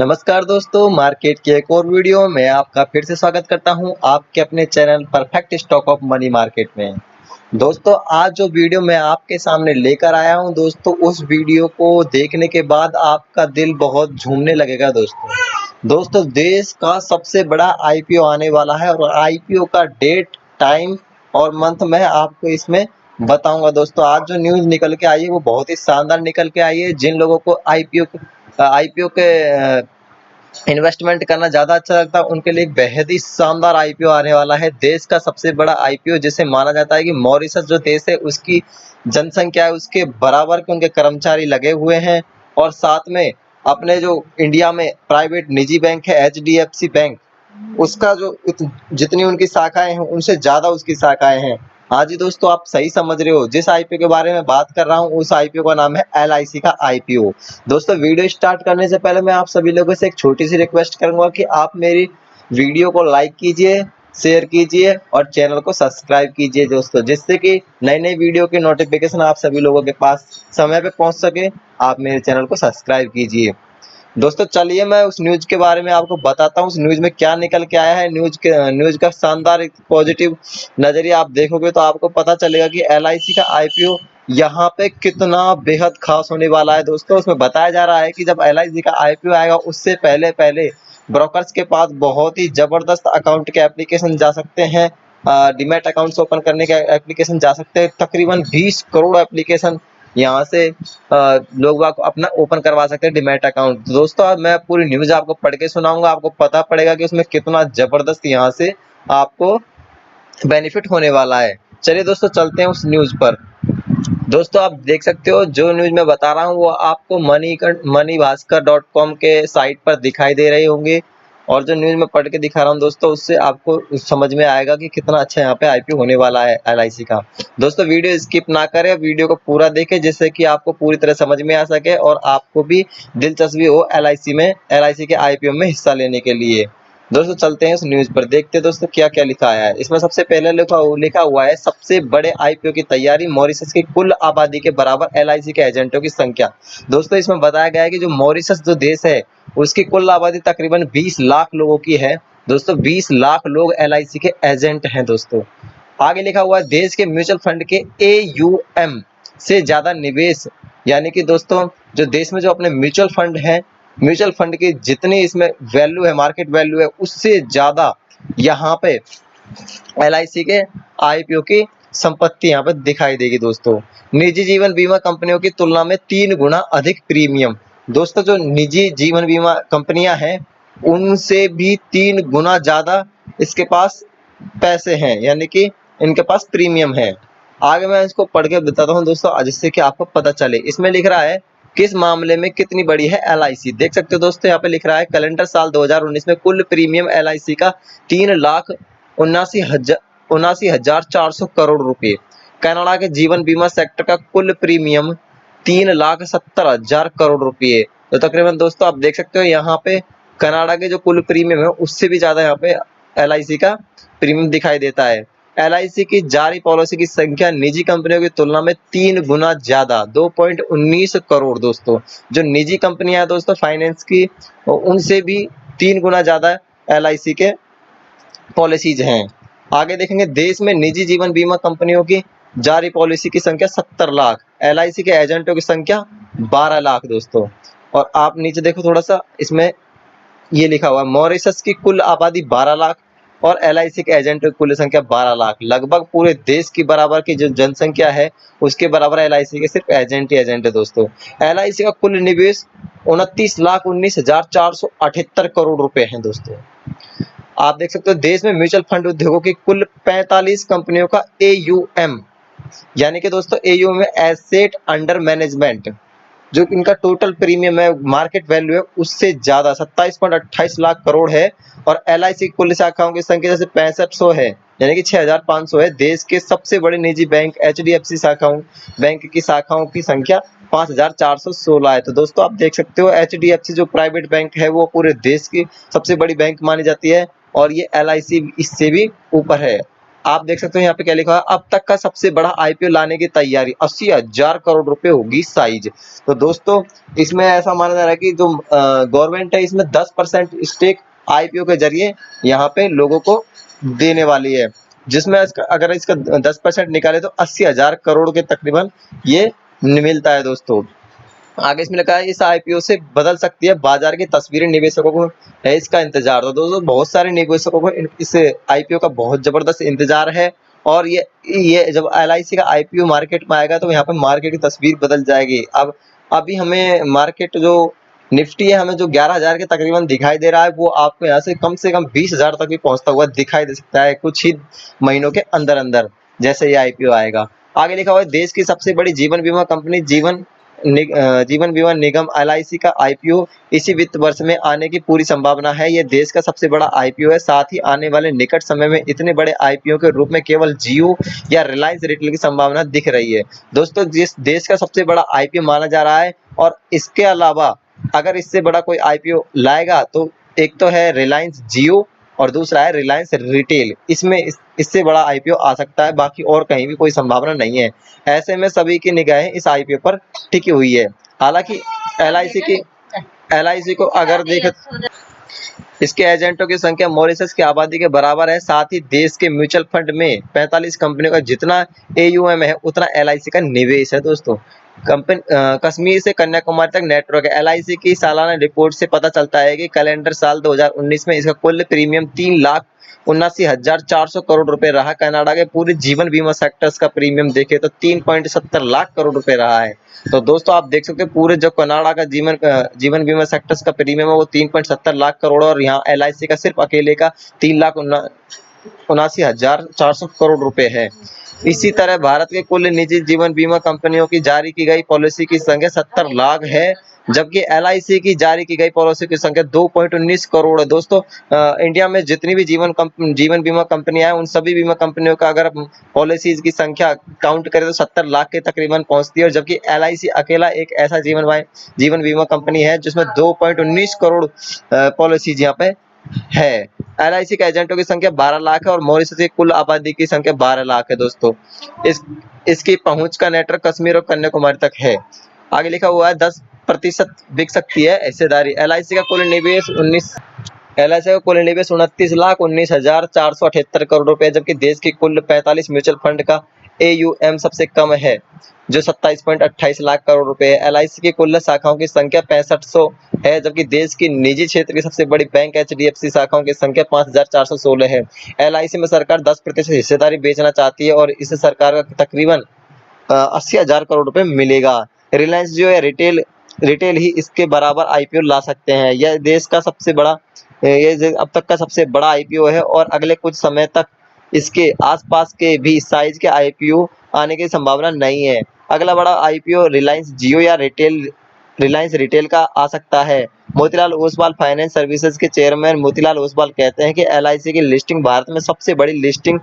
नमस्कार दोस्तों, मार्केट के एक और वीडियो में आपका फिर से स्वागत करता हूं आपके अपने channel perfect stock of money market में। दोस्तों, आज जो वीडियो मैं आपके सामने लेकर आया हूं दोस्तों, उस वीडियो को देखने के बाद आपका दिल बहुत झूमने लगेगा दोस्तों, देश का सबसे बड़ा आईपीओ आने वाला है और आईपीओ का डेट, टाइम और मंथ मैं आपको इसमें बताऊंगा। दोस्तों, आज जो न्यूज़ निकल के आई है वो बहुत ही शानदार निकल के आई है। जिन लोगों को आईपीओ के इन्वेस्टमेंट करना ज़्यादा अच्छा लगता है उनके लिए एक बेहद ही शानदार आईपीओ आने वाला है। देश का सबसे बड़ा आईपीओ, जिसे माना जाता है कि मॉरिशस जो देश है उसकी जनसंख्या है उसके बराबर के उनके कर्मचारी लगे हुए हैं, और साथ में अपने जो इंडिया में प्राइवेट निजी बैंक है एचडीएफसी बैंक, उसका जो जितनी उनकी शाखाएं हैं उनसे ज़्यादा उसकी शाखाएं हैं। हाँ जी दोस्तों, आप सही समझ रहे हो। जिस आईपीओ के बारे में बात कर रहा हूँ उस आईपीओ का नाम है एलआईसी का आईपीओ। दोस्तों, वीडियो स्टार्ट करने से पहले मैं आप सभी लोगों से एक छोटी सी रिक्वेस्ट करूंगा कि आप मेरी वीडियो को लाइक कीजिए, शेयर कीजिए और चैनल को सब्सक्राइब कीजिए दोस्तों, जिससे कि नई नई वीडियो की नोटिफिकेशन आप सभी लोगों के पास समय पे पहुंच सके। आप मेरे चैनल को सब्सक्राइब कीजिए। दोस्तों, चलिए मैं उस न्यूज के बारे में आपको बताता हूँ। उस न्यूज में क्या निकल के आया है। न्यूज का शानदार एक पॉजिटिव नजरिया आप देखोगे तो आपको पता चलेगा कि एलआईसी का आईपीओ यहाँ पे कितना बेहद खास होने वाला है। दोस्तों, उसमें बताया जा रहा है कि जब एलआईसी का आईपीओ आएगा उससे पहले पहले ब्रोकर्स के पास बहुत ही जबरदस्त अकाउंट के एप्लीकेशन जा सकते हैं। डीमैट अकाउंट्स ओपन करने के एप्लीकेशन जा सकते हैं। तकरीबन 20 करोड़ एप्लीकेशन यहाँ से लोग अपना ओपन करवा सकते हैं डीमैट अकाउंट। दोस्तों, अब मैं पूरी न्यूज आपको पढ़ के सुनाऊंगा, आपको पता पड़ेगा कि उसमें कितना जबरदस्त यहाँ से आपको बेनिफिट होने वाला है। चलिए दोस्तों, चलते हैं उस न्यूज पर। दोस्तों, आप देख सकते हो जो न्यूज मैं बता रहा हूँ वो आपको moneyभास्कर.com के साइट पर दिखाई दे रहे होंगे, और जो न्यूज मैं पढ़ के दिखा रहा हूँ दोस्तों उससे आपको समझ में आएगा कि कितना अच्छा यहाँ पे आईपीओ होने वाला है एलआईसी का। दोस्तों, वीडियो स्किप ना करें, वीडियो को पूरा देखें जिससे कि आपको पूरी तरह समझ में आ सके और आपको भी दिलचस्पी हो एलआईसी के आईपीओ में हिस्सा लेने के लिए। दोस्तों, चलते हैं उस न्यूज पर, देखते हैं दोस्तों क्या क्या लिखा आया है। इसमें सबसे पहले लिखा हुआ है, सबसे बड़े आईपीओ की तैयारी, मॉरिशस की कुल आबादी के बराबर एलआईसी के एजेंटों की संख्या। दोस्तों, इसमें बताया गया है कि जो मॉरिशस जो देश है उसकी कुल आबादी तकरीबन 20 लाख लोगों की है। दोस्तों, 20 लाख लोग एलआईसी के एजेंट हैं। दोस्तों, आगे लिखा हुआ है, देश के म्यूचुअल फंड के एयूएम से ज्यादा निवेश, यानी कि दोस्तों जो देश में जो अपने म्यूचुअल फंड की जितनी इसमें वैल्यू है, मार्केट वैल्यू है, उससे ज्यादा यहाँ पे एलआईसी के आईपीओ की संपत्ति यहाँ पे दिखाई देगी। दोस्तों, निजी जीवन बीमा कंपनियों की तुलना में 3 गुना अधिक प्रीमियम। दोस्तों, जो निजी जीवन बीमा कंपनियां हैं उनसे भी 3 गुना ज्यादा इसके पास पैसे हैं, यानी कि इनके पास प्रीमियम है। आगे मैं इसको पढ़ के बताता हूँ दोस्तों, जिससे कि आपको पता चले। इसमें लिख रहा है किस मामले में कितनी बड़ी है एलआईसी। देख सकते हो दोस्तों, यहाँ पे लिख रहा है कैलेंडर साल 2019 में कुल प्रीमियम एलआईसी का 3,79,400 करोड़ रुपए। कनाडा के जीवन बीमा सेक्टर का कुल प्रीमियम 3,70,000 करोड़ रुपए। तो तकरीबन दोस्तों आप देख सकते हो यहाँ पे कनाडा के जो कुल प्रीमियम है उससे भी ज्यादा यहाँ पे एलआईसी का प्रीमियम दिखाई देता है। एलआईसी की जारी पॉलिसी की संख्या निजी कंपनियों की तुलना में 3 गुना ज्यादा, 2.19 करोड़। दोस्तों, जो निजी कंपनियां हैं दोस्तों फाइनेंस की, उनसे भी 3 गुना ज्यादा एलआईसी के पॉलिसीज हैं। आगे देखेंगे, देश में निजी जीवन बीमा कंपनियों की जारी पॉलिसी की संख्या 70 लाख, एलआईसी के एजेंटों की संख्या 12 लाख। दोस्तों, और आप नीचे देखो थोड़ा सा, इसमें ये लिखा हुआ है मॉरिशस की कुल आबादी 12 लाख और एलआईसी के एजेंट की कुल संख्या 12 लाख। लगभग पूरे देश की बराबर की जो जनसंख्या है उसके बराबर एलआईसी के सिर्फ एजेंट ही एजेंट है। दोस्तों, एलआईसी का कुल निवेश 29,19,478 करोड़ रुपए है। दोस्तों, आप देख सकते हो देश में म्यूचुअल फंड उद्योगों की कुल 45 कंपनियों का एयूएम, यानी कि दोस्तों एयूएम में एसेट अंडर मैनेजमेंट, जो इनका टोटल प्रीमियम है, मार्केट वैल्यू है, उससे ज्यादा 27.28 लाख करोड़ है। और एलआईसी की कुल शाखाओं की संख्या जैसे 6500 है, यानी कि 6500 है। देश के सबसे बड़े निजी बैंक एचडीएफसी बैंक की शाखाओं की संख्या 5416 है। तो दोस्तों आप देख सकते हो एचडीएफसी जो प्राइवेट बैंक है वो पूरे देश की सबसे बड़ी बैंक मानी जाती है, और ये एलआईसी इससे भी ऊपर है। आप देख सकते हो यहाँ पे क्या लिखा है, अब तक का सबसे बड़ा आईपीओ लाने की तैयारी, 80,000 करोड़ रुपए होगी साइज। तो दोस्तों इसमें ऐसा माना जा रहा है कि जो गवर्नमेंट है इसमें 10% स्टेक आईपीओ के जरिए यहाँ पे लोगों को देने वाली है, जिसमें अगर इसका 10% निकाले तो 80,000 करोड़ के तकरीबन ये मिलता है दोस्तों। आगे इसमें लिखा है इस आईपीओ से बदल सकती है बाजार की तस्वीरें, निवेशकों को है इसका इंतजार। तो दोस्तों बहुत सारे निवेशकों को इस आईपीओ का बहुत जबरदस्त इंतजार है, और ये जब एलआईसी का आईपीओ मार्केट में आएगा तो यहाँ पे मार्केट की तस्वीर बदल जाएगी। अब अभी हमें मार्केट जो निफ्टी है हमें जो 11,000 के तकरीबन दिखाई दे रहा है, वो आपको यहाँ से कम 20,000 तक भी पहुंचता हुआ दिखाई दे सकता है कुछ ही महीनों के अंदर अंदर, जैसे ये आईपीओ आएगा। आगे लिखा हुआ है देश की सबसे बड़ी जीवन बीमा कंपनी जीवन बीमा निगम एलआईसी का आईपीओ इसी वित्त वर्ष में आने की पूरी संभावना है। यह देश का सबसे बड़ा आईपीओ है, साथ ही आने वाले निकट समय में इतने बड़े आईपीओ के रूप में केवल जियो या रिलायंस रिटेल की संभावना दिख रही है। दोस्तों जिस देश का सबसे बड़ा आईपीओ माना जा रहा है, और इसके अलावा अगर इससे बड़ा कोई आईपीओ लाएगा तो एक तो है रिलायंस जियो और दूसरा है रिलायंस रिटेल, इसमें इससे बड़ा आईपीओ आ सकता है, बाकी और कहीं भी कोई संभावना नहीं है। ऐसे में सभी की निगाहें इस आईपीओ पर टिकी हुई है। हालांकि एलआईसी को अगर देखें इसके एजेंटों की संख्या मॉरिशस की आबादी के बराबर है, साथ ही देश के म्यूचुअल फंड में 45 कंपनियों का जितना एयूएम है उतना एलआईसी का निवेश है दोस्तों। कश्मीर से कन्याकुमारी तक नेटवर्क है। एलआईसी की सालाना रिपोर्ट से पता चलता है कि कैलेंडर साल 2019 में इसका कुल प्रीमियम 3,79,400 करोड़ रुपए रहा। कनाडा के पूरे जीवन बीमा सेक्टर्स का प्रीमियम देखे तो 3.70 लाख करोड़ रुपए रहा है। तो दोस्तों आप देख सकते हैं पूरे जो कनाडा का जीवन बीमा सेक्टर्स का प्रीमियम है वो 3.70 लाख करोड़, और यहाँ एलआईसी का सिर्फ अकेले का 3,79,400 करोड़ रुपए है। इसी तरह भारत के कुल निजी जीवन बीमा कंपनियों की जारी की गई पॉलिसी की संख्या 70 लाख है, जबकि एलआईसी की जारी की गई पॉलिसी की संख्या 2.19 करोड़ है। दोस्तों इंडिया में जितनी भी जीवन बीमा कंपनियां हैं उन सभी बीमा कंपनियों का अगर पॉलिसीज की संख्या काउंट करें तो 70 लाख के तकरीबन पहुंचती है, और जबकि एलआईसी अकेला एक ऐसा जीवन बीमा कंपनी है जिसमें 2.19 करोड़ पॉलिसीज यहाँ पे है। एलआईसी के एजेंटों की संख्या 12 लाख है और मॉरिशस की कुल आबादी की संख्या 12 लाख है दोस्तों। इसकी पहुंच का नेटवर्क कश्मीर और कन्याकुमारी तक है। आगे लिखा हुआ है 10% बिक सकती है हिस्सेदारी। एलआईसी का कुल निवेश 29,19,19,478 करोड़ रुपए, जबकि देश के कुल 45 म्यूचुअल फंड का एयूएम सबसे कम है जो 27.28 लाख करोड़ रुपए है। एलआईसी की कुल शाखाओं की संख्या 6500 है, जबकि देश की निजी क्षेत्र की सबसे बड़ी बैंक एचडीएफसी शाखाओं की संख्या 5,416 है। एलआईसी में सरकार 10% हिस्सेदारी बेचना चाहती है और इससे सरकार का तकरीबन 80,000 करोड़ रुपए मिलेगा। रिलायंस जो है रिटेल ही इसके बराबर आईपीओ ला सकते हैं। यह देश का सबसे बड़ा अब तक का सबसे बड़ा आईपीओ है, और अगले कुछ समय तक इसके आसपास के भी साइज के आईपीओ आने की संभावना नहीं है। अगला बड़ा आईपीओ रिलायंस जियो या रिलायंस रिटेल का आ सकता है। मोतीलाल ओसवाल फाइनेंस सर्विसेज के चेयरमैन मोतीलाल ओसवाल कहते हैं कि एलआईसी की लिस्टिंग भारत में सबसे बड़ी लिस्टिंग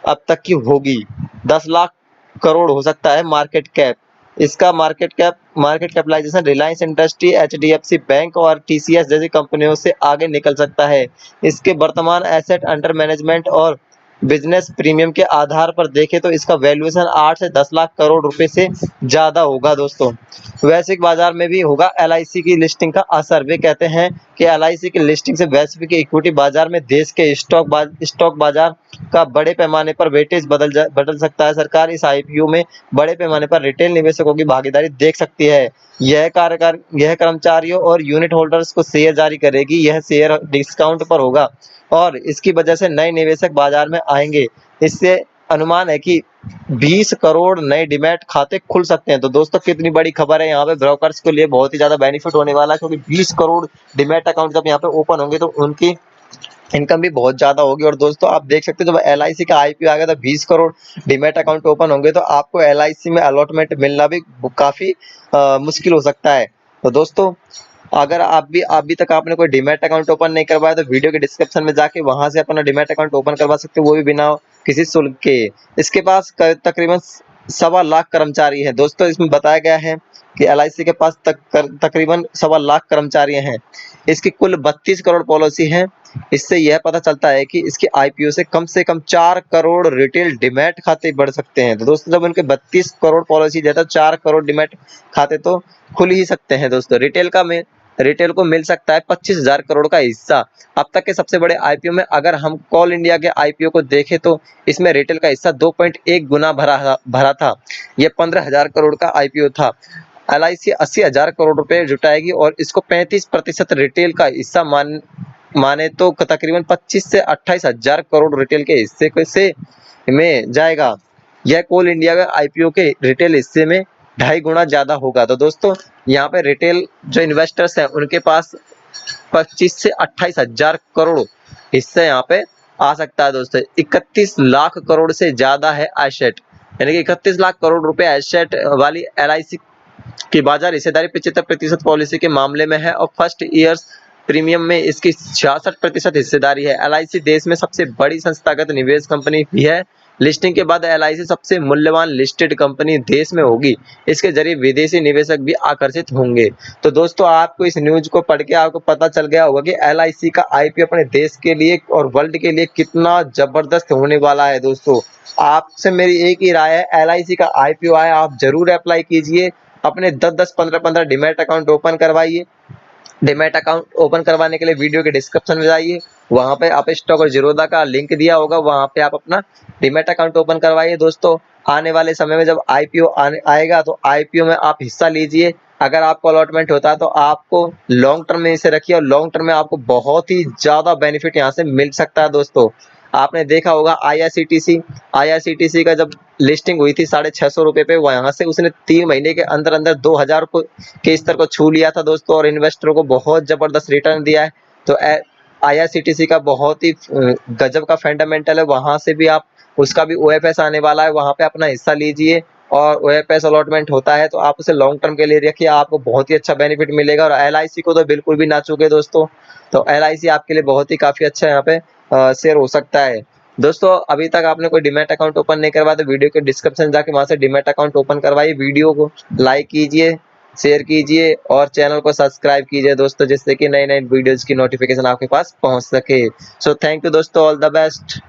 अब तक की होगी। 10 लाख करोड़ हो सकता है मार्केट कैप। इसका market capitalisation Reliance industry, HDFC bank और टीसीएस जैसी कंपनियों से आगे निकल सकता है। इसके वर्तमान एसेट अंडर मैनेजमेंट और बिजनेस प्रीमियम के आधार पर देखें तो इसका वैल्यूएशन 8 से 10 लाख करोड़ रुपए से ज्यादा होगा दोस्तों। वैश्विक बाजार में भी होगा एलआईसी की लिस्टिंग का असर। वे कहते हैं कि एलआईसी की लिस्टिंग से वैश्विक इक्विटी बाजार में देश के स्टॉक बाजार का बड़े पैमाने पर वेटेज बदल सकता है। सरकार इस आईपीओ में बड़े पैमाने पर रिटेल निवेशकों की भागीदारी देख सकती है। यह कर्मचारियों और यूनिट होल्डर्स को शेयर जारी करेगी। यह शेयर डिस्काउंट पर होगा और इसकी वजह से नए निवेशक बाजार में आएंगे। इससे अनुमान है कि 20 करोड़ नए डीमैट खाते खुल सकते हैं। तो दोस्तों कितनी बड़ी खबर है, यहाँ पे ब्रोकर्स के लिए बहुत ही ज्यादा बेनिफिट होने वाला है, क्योंकि 20 करोड़ डीमैट अकाउंट जब यहाँ पे ओपन होंगे तो उनकी इनकम भी बहुत ज्यादा होगी। और दोस्तों आप देख सकते हो जब एलआईसी का आईपीओ आ गया था 20 करोड़ डीमैट अकाउंट ओपन होंगे तो आपको एलआईसी में अलॉटमेंट मिलना भी काफी मुश्किल हो सकता है। तो दोस्तों अगर आप भी तक आपने कोई डीमैट अकाउंट ओपन नहीं करवाया तो वीडियो के डिस्क्रिप्शन में जाके वहां से अपना डीमैट अकाउंट ओपन करवा सकते हो, वो भी बिना किसी शुल्क के। इसके पास तकरीबन 1.25 लाख कर्मचारी हैं। दोस्तों इसमें बताया गया है कि एलआईसी के पास तकरीबन 1.25 लाख कर्मचारी हैं। इसकी कुल 32 करोड़ पॉलिसी हैं इससे यह पता चलता है कि इसके आईपीओ से कम 4 करोड़ रिटेल डीमैट खाते बढ़ सकते हैं। तो दोस्तों जब उनके 32 करोड़ पॉलिसी देता है, 4 करोड़ डीमैट खाते तो खुल ही सकते हैं दोस्तों। रिटेल को मिल सकता है 25,000 करोड़ का हिस्सा। अब तक के सबसे बड़े आईपीओ में अगर हम कोल इंडिया के आईपीओ को देखें तो इसमें रिटेल का हिस्सा 2.1 गुना भरा था। यह 15,000 करोड़ का आईपीओ था। LIC 80,000 करोड़ रुपए जुटाएगी और इसको 35% रिटेल का हिस्सा माने तो तकरीबन 25 से 28,000 करोड़ रिटेल के हिस्से से में जाएगा। यह कोल इंडिया के आईपीओ के रिटेल हिस्से में 2.5 गुना ज्यादा होगा। तो दोस्तों यहाँ पे रिटेल जो इन्वेस्टर्स हैं उनके पास 25 से 28,000 करोड़ हिस्से यहाँ पे आ सकता है दोस्तों। 31 लाख करोड़ से ज्यादा है एसेट, यानी कि 31 लाख करोड़ रुपए एसेट वाली LIC की बाजार हिस्सेदारी 75% पॉलिसी के मामले में है और फर्स्ट ईयर्स प्रीमियम में इसकी 66% हिस्सेदारी है। LIC देश में सबसे बड़ी संस्थागत निवेश कंपनी भी है। लिस्टिंग के बाद LIC सबसे मूल्यवान लिस्टेड कंपनी देश में होगी। इसके जरिए विदेशी निवेशक भी आकर्षित होंगे। तो दोस्तों आपको इस न्यूज को पढ़ के आपको पता चल गया होगा कि LIC का आईपीओ अपने देश के लिए और वर्ल्ड के लिए कितना जबरदस्त होने वाला है। दोस्तों आपसे मेरी एक ही राय है, LIC का आईपीओ आए आप जरूर अप्लाई कीजिए। अपने 10-10, 15-15 डीमैट अकाउंट ओपन करवाइए। डीमैट अकाउंट ओपन करवाने के लिए वीडियो के डिस्क्रिप्शन में जाइए, वहां पे आप स्टॉक और जीरोधा का लिंक दिया होगा, वहां पे आप अपना डीमैट अकाउंट ओपन करवाइए। दोस्तों आने वाले समय में जब आईपीओ आएगा तो आईपीओ में आप हिस्सा लीजिए। अगर आपको अलॉटमेंट होता है तो आपको लॉन्ग टर्म में इसे रखिए और लॉन्ग टर्म में आपको बहुत ही ज्यादा बेनिफिट यहाँ से मिल सकता है। दोस्तों आपने देखा होगा IRCTC का जब लिस्टिंग हुई थी 650 रुपए पे, वहां से उसने 3 महीने के अंदर अंदर 2000 के स्तर को छू लिया था दोस्तों, और इन्वेस्टरों को बहुत जबरदस्त रिटर्न दिया है। तो IRCTC का बहुत ही गजब का फंडामेंटल है, वहां से भी आप उसका भी OFS आने वाला है, वहां पे अपना हिस्सा लीजिए और OFS अलॉटमेंट होता है तो आप उसे लॉन्ग टर्म के लिए रखिए, आपको बहुत ही अच्छा बेनिफिट मिलेगा। और LIC को तो बिल्कुल भी ना चूके दोस्तों, तो LIC आपके लिए बहुत ही काफी अच्छा यहाँ पे शेयर हो सकता है। दोस्तों अभी तक आपने कोई डीमैट अकाउंट ओपन नहीं करवाया तो वीडियो के डिस्क्रिप्शन जाके वहां से डीमैट अकाउंट ओपन करवाइए। वीडियो को लाइक कीजिए, शेयर कीजिए और चैनल को सब्सक्राइब कीजिए दोस्तों, जिससे कि नई नई वीडियोज की नोटिफिकेशन आपके पास पहुंच सके। सो थैंक यू दोस्तों, ऑल द बेस्ट।